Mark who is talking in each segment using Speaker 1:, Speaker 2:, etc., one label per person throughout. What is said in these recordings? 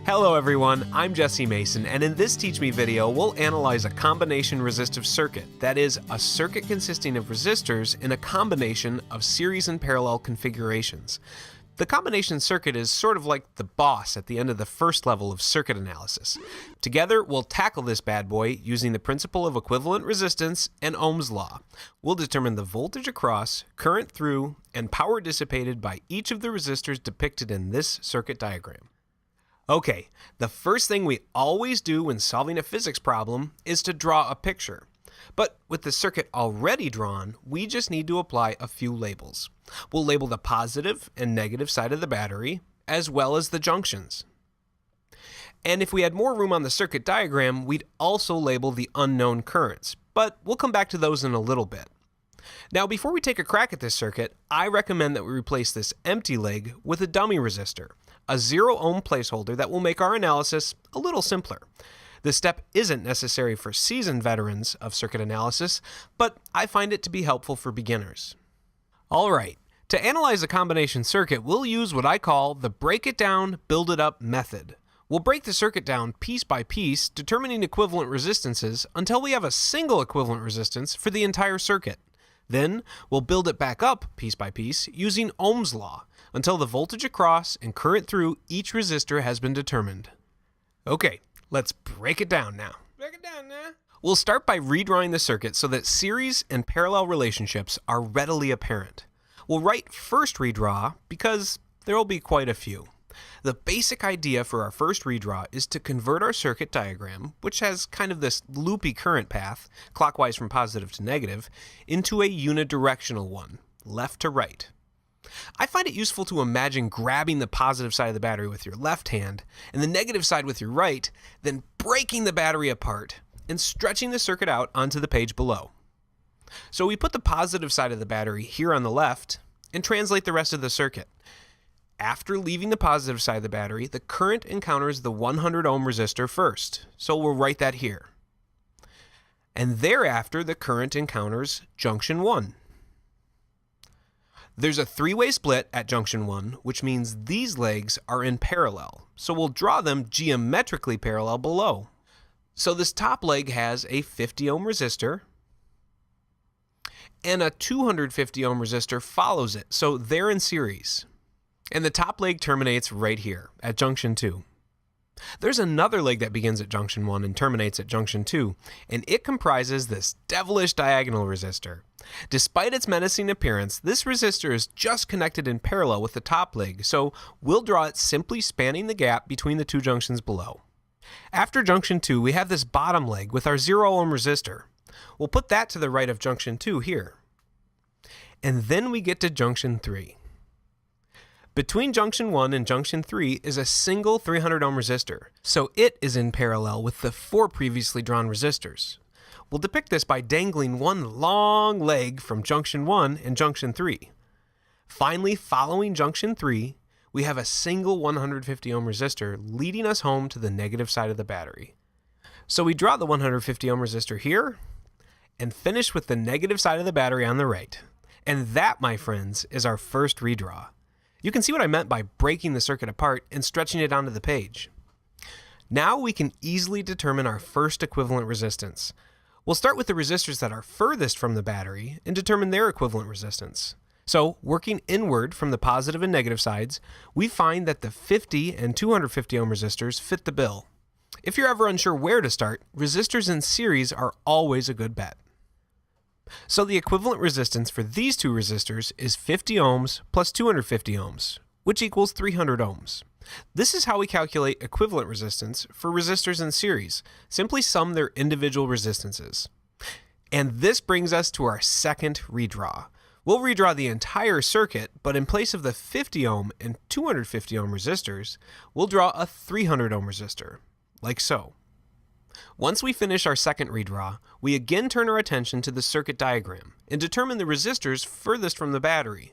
Speaker 1: Hello everyone, I'm Jesse Mason, and in this Teach Me video, we'll analyze a combination resistive circuit. That is, a circuit consisting of resistors in a combination of series and parallel configurations. The combination circuit is sort of like the boss at the end of the first level of circuit analysis. Together, we'll tackle this bad boy using the principle of equivalent resistance and Ohm's law. We'll determine the voltage across, current through, and power dissipated by each of the resistors depicted in this circuit diagram. Okay, the first thing we always do when solving a physics problem is to draw a picture. But with the circuit already drawn, we just need to apply a few labels. We'll label the positive and negative side of the battery, as well as the junctions. And if we had more room on the circuit diagram, we'd also label the unknown currents, but we'll come back to those in a little bit. Now, before we take a crack at this circuit, I recommend that we replace this empty leg with a dummy resistor, a 0 ohm placeholder that will make our analysis a little simpler. This step isn't necessary for seasoned veterans of circuit analysis, but I find it to be helpful for beginners. Alright, to analyze a combination circuit, we'll use what I call the break it down, build it up method. We'll break the circuit down piece by piece, determining equivalent resistances until we have a single equivalent resistance for the entire circuit. Then, we'll build it back up piece by piece using Ohm's law until the voltage across and current through each resistor has been determined. Okay, let's break it down now. We'll start by redrawing the circuit so that series and parallel relationships are readily apparent. We'll write first redraw because there will be quite a few. The basic idea for our first redraw is to convert our circuit diagram, which has kind of this loopy current path, clockwise from positive to negative, into a unidirectional one, left to right. I find it useful to imagine grabbing the positive side of the battery with your left hand and the negative side with your right, then breaking the battery apart and stretching the circuit out onto the page below. So we put the positive side of the battery here on the left and translate the rest of the circuit. After leaving the positive side of the battery, the current encounters the 100 ohm resistor first, so we'll write that here. And thereafter, the current encounters junction 1. There's a three-way split at junction 1, which means these legs are in parallel, so we'll draw them geometrically parallel below. So this top leg has a 50 ohm resistor, and a 250 ohm resistor follows it, so they're in series. And the top leg terminates right here, at junction 2. There's another leg that begins at junction 1 and terminates at junction 2, and it comprises this devilish diagonal resistor. Despite its menacing appearance, this resistor is just connected in parallel with the top leg, so we'll draw it simply spanning the gap between the two junctions below. After junction 2, we have this bottom leg with our 0 ohm resistor. We'll put that to the right of junction 2 here. And then we get to junction 3. Between junction 1 and junction 3 is a single 300 ohm resistor, so it is in parallel with the 4 previously drawn resistors. We'll depict this by dangling one long leg from junction 1 and junction 3. Finally, following junction 3, we have a single 150 ohm resistor leading us home to the negative side of the battery. So we draw the 150 ohm resistor here and finish with the negative side of the battery on the right. And that, my friends, is our first redraw. You can see what I meant by breaking the circuit apart and stretching it onto the page. Now we can easily determine our first equivalent resistance. We'll start with the resistors that are furthest from the battery and determine their equivalent resistance. So, working inward from the positive and negative sides, we find that the 50 and 250 ohm resistors fit the bill. If you're ever unsure where to start, resistors in series are always a good bet. So the equivalent resistance for these two resistors is 50 ohms plus 250 ohms, which equals 300 ohms. This is how we calculate equivalent resistance for resistors in series. Simply sum their individual resistances. And this brings us to our second redraw. We'll redraw the entire circuit, but in place of the 50 ohm and 250 ohm resistors, we'll draw a 300 ohm resistor, like so. Once we finish our second redraw, we again turn our attention to the circuit diagram and determine the resistors furthest from the battery.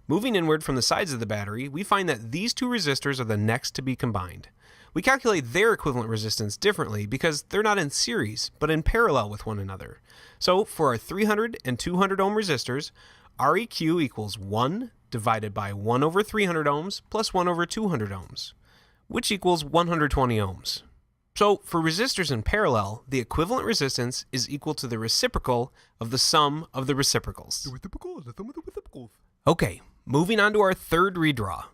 Speaker 1: Moving inward from the sides of the battery, we find that these two resistors are the next to be combined. We calculate their equivalent resistance differently because they're not in series, but in parallel with one another. So for our 300 and 200 ohm resistors, REQ equals 1 divided by 1 over 300 ohms plus 1 over 200 ohms. which equals 120 ohms. So for resistors in parallel, the equivalent resistance is equal to the reciprocal of the sum of the reciprocals. Okay, moving on to our third redraw.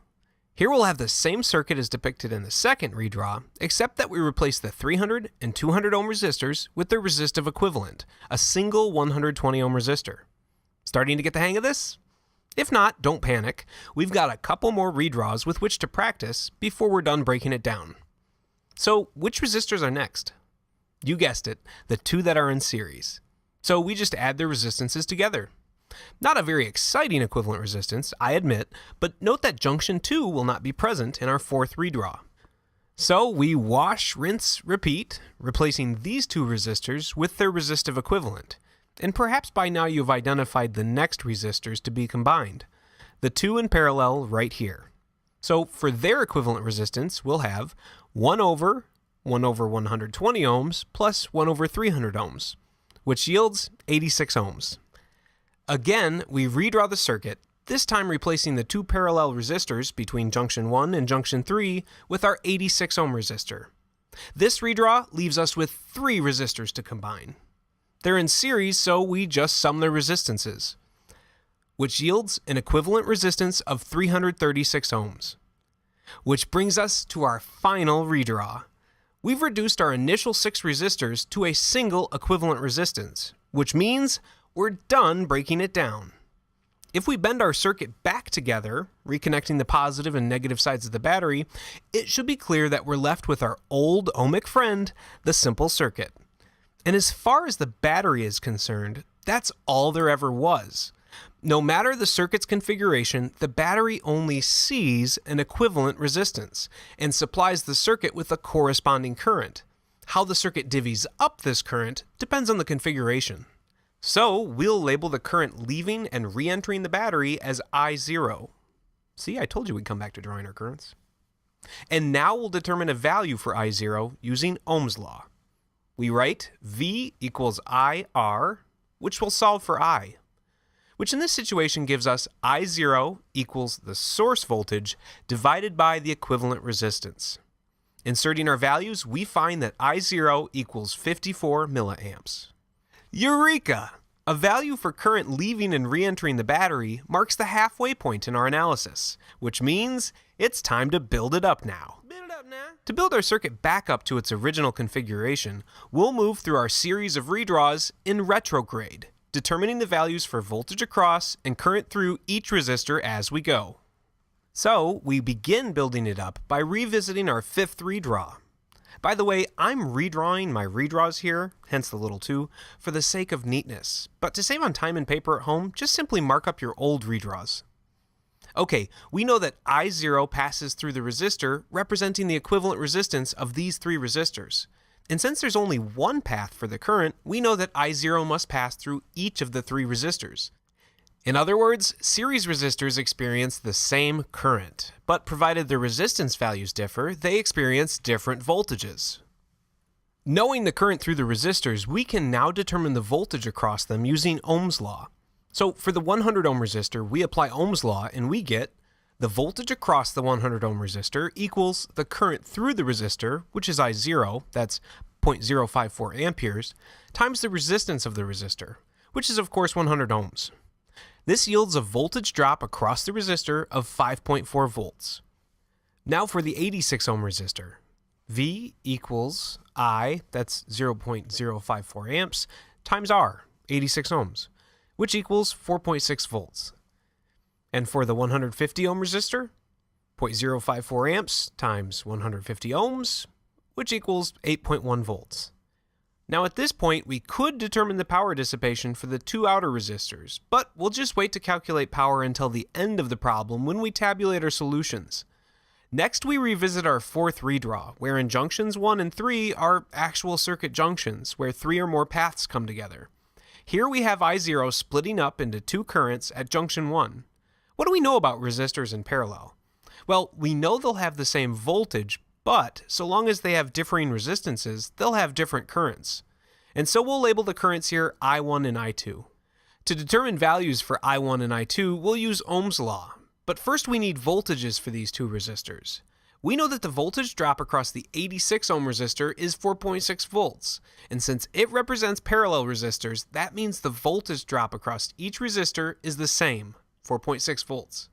Speaker 1: Here we'll have the same circuit as depicted in the second redraw, except that we replace the 300 and 200 ohm resistors with their resistive equivalent, a single 120 ohm resistor. Starting to get the hang of this? If not, don't panic. We've got a couple more redraws with which to practice before we're done breaking it down. So, which resistors are next? You guessed it, the two that are in series. So we just add their resistances together. Not a very exciting equivalent resistance, I admit, but note that junction 2 will not be present in our fourth redraw. So we wash, rinse, repeat, replacing these two resistors with their resistive equivalent. And perhaps by now you've identified the next resistors to be combined, the two in parallel right here. So for their equivalent resistance, we'll have 1 over 120 ohms plus 1 over 300 ohms, which yields 86 ohms. Again, we redraw the circuit, this time replacing the two parallel resistors between junction 1 and junction 3 with our 86 ohm resistor. This redraw leaves us with 3 resistors to combine. They're in series, so we just sum their resistances, which yields an equivalent resistance of 336 ohms. Which brings us to our final redraw. We've reduced our initial 6 resistors to a single equivalent resistance, which means we're done breaking it down. If we bend our circuit back together, reconnecting the positive and negative sides of the battery, it should be clear that we're left with our old ohmic friend, the simple circuit. And as far as the battery is concerned, that's all there ever was. No matter the circuit's configuration, the battery only sees an equivalent resistance and supplies the circuit with a corresponding current. How the circuit divvies up this current depends on the configuration. So we'll label the current leaving and re-entering the battery as I0. See, I told you we'd come back to drawing our currents. And now we'll determine a value for I0 using Ohm's law. We write V equals IR, which will solve for I, which in this situation gives us I0 equals the source voltage divided by the equivalent resistance. Inserting our values, we find that I0 equals 54 milliamps. Eureka! A value for current leaving and re-entering the battery marks the halfway point in our analysis, which means it's time to build it up now. To build our circuit back up to its original configuration, we'll move through our series of redraws in retrograde, determining the values for voltage across and current through each resistor as we go. So we begin building it up by revisiting our fifth redraw. By the way, I'm redrawing my redraws here, hence the little 2, for the sake of neatness. But to save on time and paper at home, just simply mark up your old redraws. Okay, we know that I0 passes through the resistor, representing the equivalent resistance of these 3 resistors. And since there's only one path for the current, we know that I0 must pass through each of the 3 resistors. In other words, series resistors experience the same current, but provided their resistance values differ, they experience different voltages. Knowing the current through the resistors, we can now determine the voltage across them using Ohm's law. So for the 100 ohm resistor, we apply Ohm's law and we get the voltage across the 100 ohm resistor equals the current through the resistor, which is I0, that's 0.054 amperes, times the resistance of the resistor, which is of course 100 ohms. This yields a voltage drop across the resistor of 5.4 volts. Now for the 86 ohm resistor. V equals I, that's 0.054 amps, times R, 86 ohms, which equals 4.6 volts. And for the 150 ohm resistor, 0.054 amps times 150 ohms, which equals 8.1 volts. Now at this point, we could determine the power dissipation for the 2 outer resistors, but we'll just wait to calculate power until the end of the problem when we tabulate our solutions. Next, we revisit our fourth redraw, wherein junctions 1 and 3 are actual circuit junctions, where 3 or more paths come together. Here we have I0 splitting up into 2 currents at junction 1. What do we know about resistors in parallel? Well, we know they'll have the same voltage, but so long as they have differing resistances, they'll have different currents. And so we'll label the currents here I1 and I2. To determine values for I1 and I2, we'll use Ohm's law. But first we need voltages for these 2 resistors. We know that the voltage drop across the 86 ohm resistor is 4.6 volts, and since it represents parallel resistors, that means the voltage drop across each resistor is the same, 4.6 volts.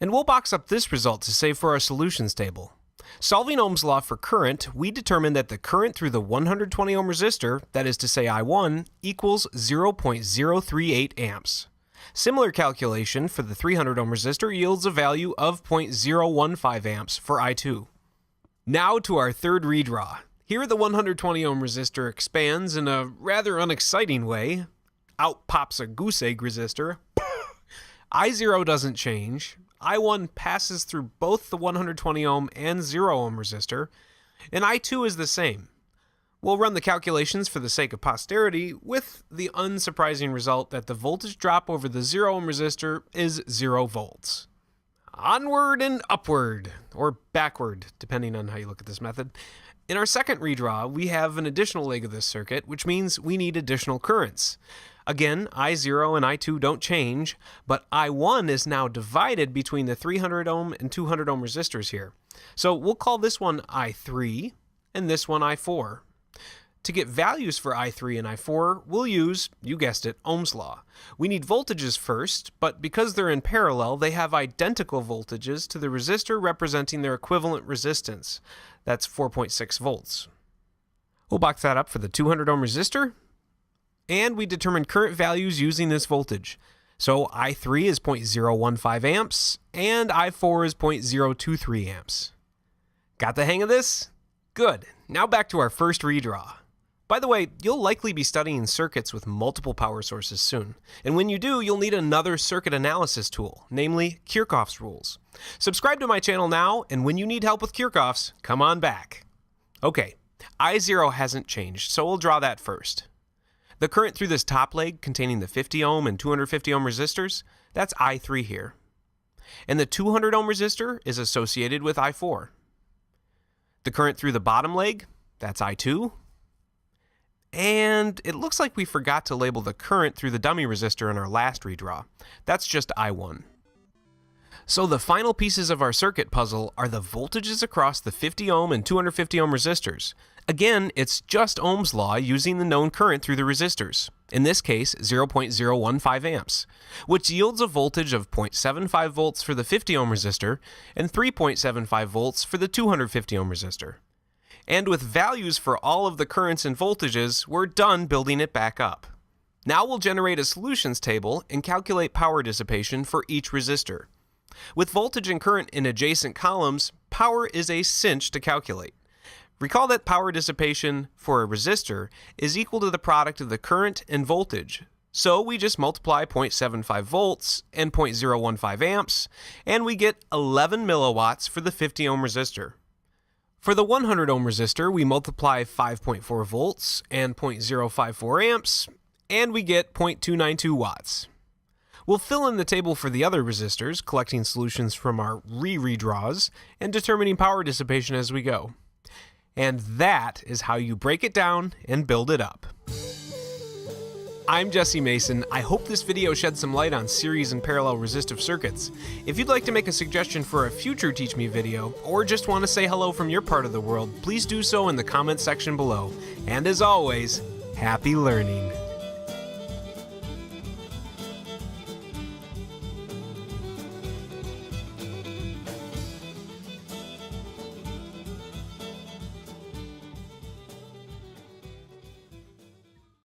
Speaker 1: And we'll box up this result to save for our solutions table. Solving Ohm's law for current, we determined that the current through the 120 ohm resistor, that is to say I1, equals 0.038 amps. Similar calculation for the 300 ohm resistor yields a value of 0.015 amps for I2. Now to our third redraw. Here the 120 ohm resistor expands in a rather unexciting way. Out pops a goose egg resistor. I0 doesn't change. I1 passes through both the 120 ohm and 0 ohm resistor, and I2 is the same. We'll run the calculations for the sake of posterity with the unsurprising result that the voltage drop over the 0 ohm resistor is 0 volts. Onward and upward, or backward, depending on how you look at this method. In our second redraw, we have an additional leg of this circuit, which means we need additional currents. Again, I0 and I2 don't change, but I1 is now divided between the 300 ohm and 200 ohm resistors here. So we'll call this one I3 and this one I4. To get values for I3 and I4, we'll use, you guessed it, Ohm's law. We need voltages first, but because they're in parallel, they have identical voltages to the resistor representing their equivalent resistance. That's 4.6 volts. We'll box that up for the 200 ohm resistor, and we determine current values using this voltage. So I3 is 0.015 amps, and I4 is 0.023 amps. Got the hang of this? Good. Now back to our first redraw. By the way, you'll likely be studying circuits with multiple power sources soon, and when you do, you'll need another circuit analysis tool, namely Kirchhoff's rules. Subscribe to my channel now, and when you need help with Kirchhoff's, come on back. Okay, I0 hasn't changed, so we'll draw that first. The current through this top leg containing the 50 ohm and 250 ohm resistors, that's I3 here. And the 200 ohm resistor is associated with I4. The current through the bottom leg, that's I2. And it looks like we forgot to label the current through the dummy resistor in our last redraw. That's just I1. So the final pieces of our circuit puzzle are the voltages across the 50 ohm and 250 ohm resistors. Again, it's just Ohm's law using the known current through the resistors, in this case 0.015 amps, which yields a voltage of 0.75 volts for the 50 ohm resistor and 3.75 volts for the 250 ohm resistor. And with values for all of the currents and voltages, we're done building it back up. Now we'll generate a solutions table and calculate power dissipation for each resistor. With voltage and current in adjacent columns, power is a cinch to calculate. Recall that power dissipation for a resistor is equal to the product of the current and voltage. So we just multiply 0.75 volts and 0.015 amps, and we get 11 milliwatts for the 50 ohm resistor. For the 100 ohm resistor, we multiply 5.4 volts and 0.054 amps, and we get 0.292 watts. We'll fill in the table for the other resistors, collecting solutions from our redraws and determining power dissipation as we go. And that is how you break it down and build it up. I'm Jesse Mason. I hope this video shed some light on series and parallel resistive circuits. If you'd like to make a suggestion for a future Teach Me video, or just want to say hello from your part of the world, please do so in the comments section below. And as always, happy learning.